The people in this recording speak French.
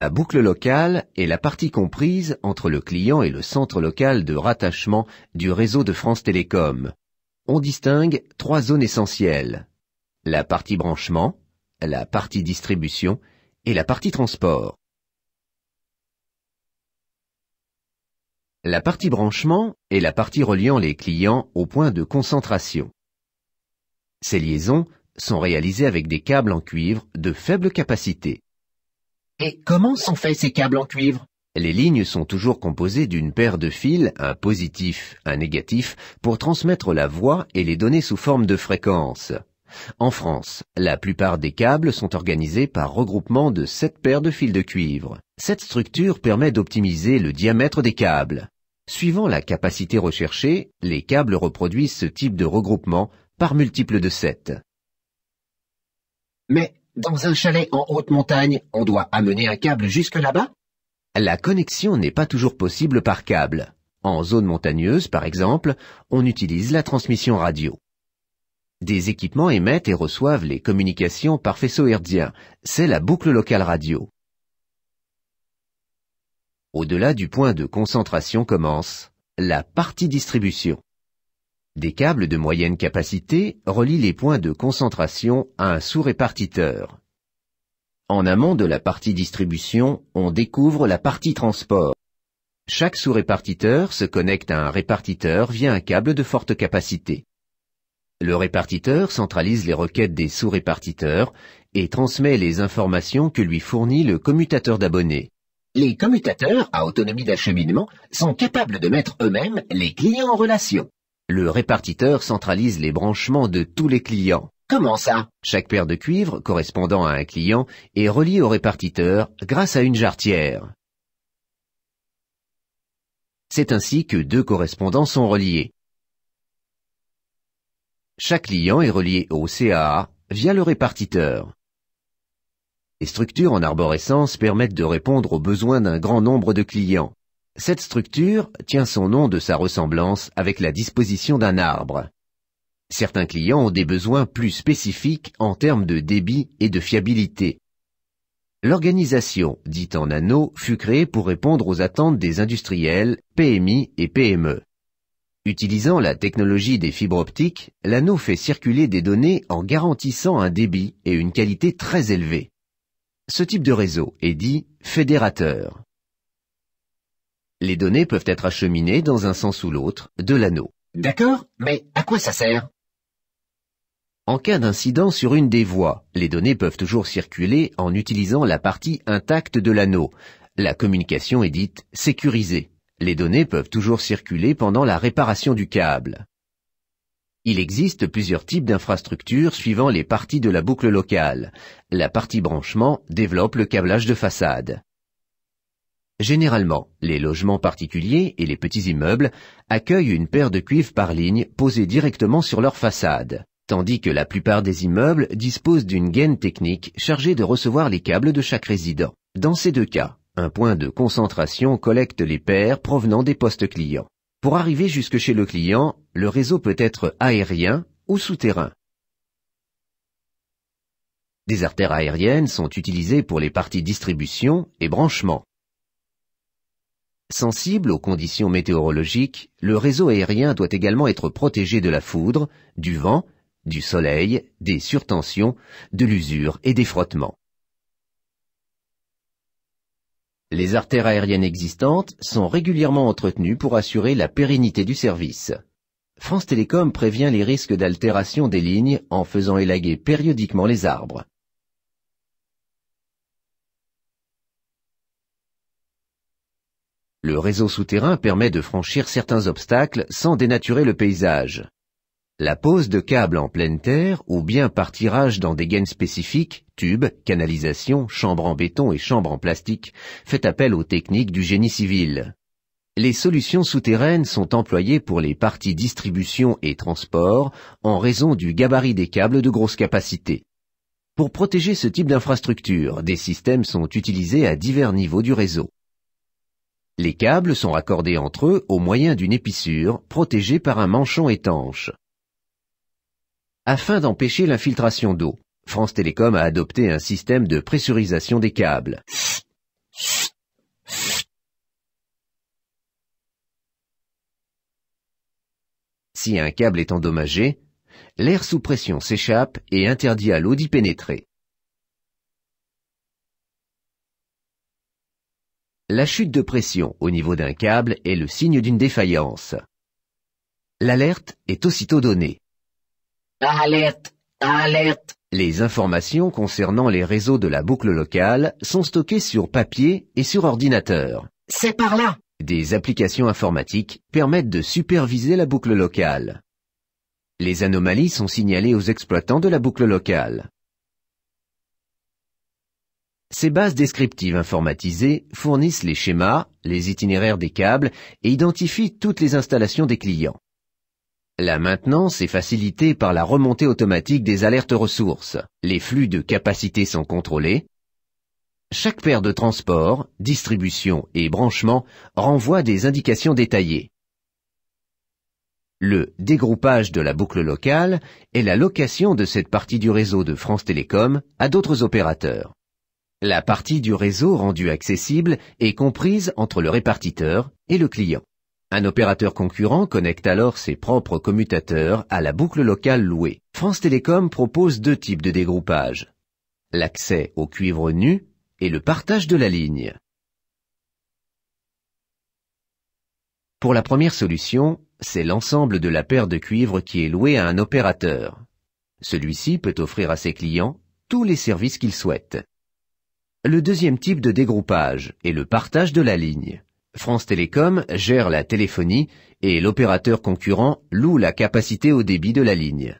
La boucle locale est la partie comprise entre le client et le centre local de rattachement du réseau de France Télécom. On distingue 3 zones essentielles: la partie branchement, la partie distribution et la partie transport. La partie branchement est la partie reliant les clients au point de concentration. Ces liaisons sont réalisées avec des câbles en cuivre de faible capacité. Et comment sont faits ces câbles en cuivre? Les lignes sont toujours composées d'une paire de fils, un positif, un négatif, pour transmettre la voix et les données sous forme de fréquences. En France, la plupart des câbles sont organisés par regroupement de 7 paires de fils de cuivre. Cette structure permet d'optimiser le diamètre des câbles. Suivant la capacité recherchée, les câbles reproduisent ce type de regroupement par multiples de 7. Mais dans un chalet en haute montagne, on doit amener un câble jusque là-bas? La connexion n'est pas toujours possible par câble. En zone montagneuse, par exemple, on utilise la transmission radio. Des équipements émettent et reçoivent les communications par faisceau hertzien. C'est la boucle locale radio. Au-delà du point de concentration commence la partie distribution. Des câbles de moyenne capacité relient les points de concentration à un sous-répartiteur. En amont de la partie distribution, on découvre la partie transport. Chaque sous-répartiteur se connecte à un répartiteur via un câble de forte capacité. Le répartiteur centralise les requêtes des sous-répartiteurs et transmet les informations que lui fournit le commutateur d'abonnés. Les commutateurs à autonomie d'acheminement sont capables de mettre eux-mêmes les clients en relation. Le répartiteur centralise les branchements de tous les clients. Comment ça? Chaque paire de cuivre correspondant à un client est reliée au répartiteur grâce à une jarretière. C'est ainsi que 2 correspondants sont reliés. Chaque client est relié au CAA via le répartiteur. Les structures en arborescence permettent de répondre aux besoins d'un grand nombre de clients. Cette structure tient son nom de sa ressemblance avec la disposition d'un arbre. Certains clients ont des besoins plus spécifiques en termes de débit et de fiabilité. L'organisation, dite en anneaux, fut créée pour répondre aux attentes des industriels, PMI et PME. Utilisant la technologie des fibres optiques, l'anneau fait circuler des données en garantissant un débit et une qualité très élevée. Ce type de réseau est dit fédérateur. Les données peuvent être acheminées dans un sens ou l'autre de l'anneau. D'accord, mais à quoi ça sert? En cas d'incident sur une des voies, les données peuvent toujours circuler en utilisant la partie intacte de l'anneau. La communication est dite sécurisée. Les données peuvent toujours circuler pendant la réparation du câble. Il existe plusieurs types d'infrastructures suivant les parties de la boucle locale. La partie branchement développe le câblage de façade. Généralement, les logements particuliers et les petits immeubles accueillent une paire de cuivres par ligne posée directement sur leur façade, tandis que la plupart des immeubles disposent d'une gaine technique chargée de recevoir les câbles de chaque résident. Dans ces 2 cas, un point de concentration collecte les paires provenant des postes clients. Pour arriver jusque chez le client, le réseau peut être aérien ou souterrain. Des artères aériennes sont utilisées pour les parties distribution et branchement. Sensible aux conditions météorologiques, le réseau aérien doit également être protégé de la foudre, du vent, du soleil, des surtensions, de l'usure et des frottements. Les artères aériennes existantes sont régulièrement entretenues pour assurer la pérennité du service. France Télécom prévient les risques d'altération des lignes en faisant élaguer périodiquement les arbres. Le réseau souterrain permet de franchir certains obstacles sans dénaturer le paysage. La pose de câbles en pleine terre ou bien par tirage dans des gaines spécifiques, tubes, canalisations, chambres en béton et chambres en plastique, fait appel aux techniques du génie civil. Les solutions souterraines sont employées pour les parties distribution et transport en raison du gabarit des câbles de grosse capacité. Pour protéger ce type d'infrastructure, des systèmes sont utilisés à divers niveaux du réseau. Les câbles sont raccordés entre eux au moyen d'une épissure protégée par un manchon étanche. Afin d'empêcher l'infiltration d'eau, France Télécom a adopté un système de pressurisation des câbles. Si un câble est endommagé, l'air sous pression s'échappe et interdit à l'eau d'y pénétrer. La chute de pression au niveau d'un câble est le signe d'une défaillance. L'alerte est aussitôt donnée. Alerte! Alerte! Les informations concernant les réseaux de la boucle locale sont stockées sur papier et sur ordinateur. C'est par là! Des applications informatiques permettent de superviser la boucle locale. Les anomalies sont signalées aux exploitants de la boucle locale. Ces bases descriptives informatisées fournissent les schémas, les itinéraires des câbles et identifient toutes les installations des clients. La maintenance est facilitée par la remontée automatique des alertes ressources. Les flux de capacité sont contrôlés. Chaque paire de transport, distribution et branchement renvoie des indications détaillées. Le dégroupage de la boucle locale est la location de cette partie du réseau de France Télécom à d'autres opérateurs. La partie du réseau rendue accessible est comprise entre le répartiteur et le client. Un opérateur concurrent connecte alors ses propres commutateurs à la boucle locale louée. France Télécom propose deux types de dégroupage: l'accès au cuivre nu et le partage de la ligne. Pour la première solution, c'est l'ensemble de la paire de cuivre qui est louée à un opérateur. Celui-ci peut offrir à ses clients tous les services qu'il souhaite. Le deuxième type de dégroupage est le partage de la ligne. France Télécom gère la téléphonie et l'opérateur concurrent loue la capacité au débit de la ligne.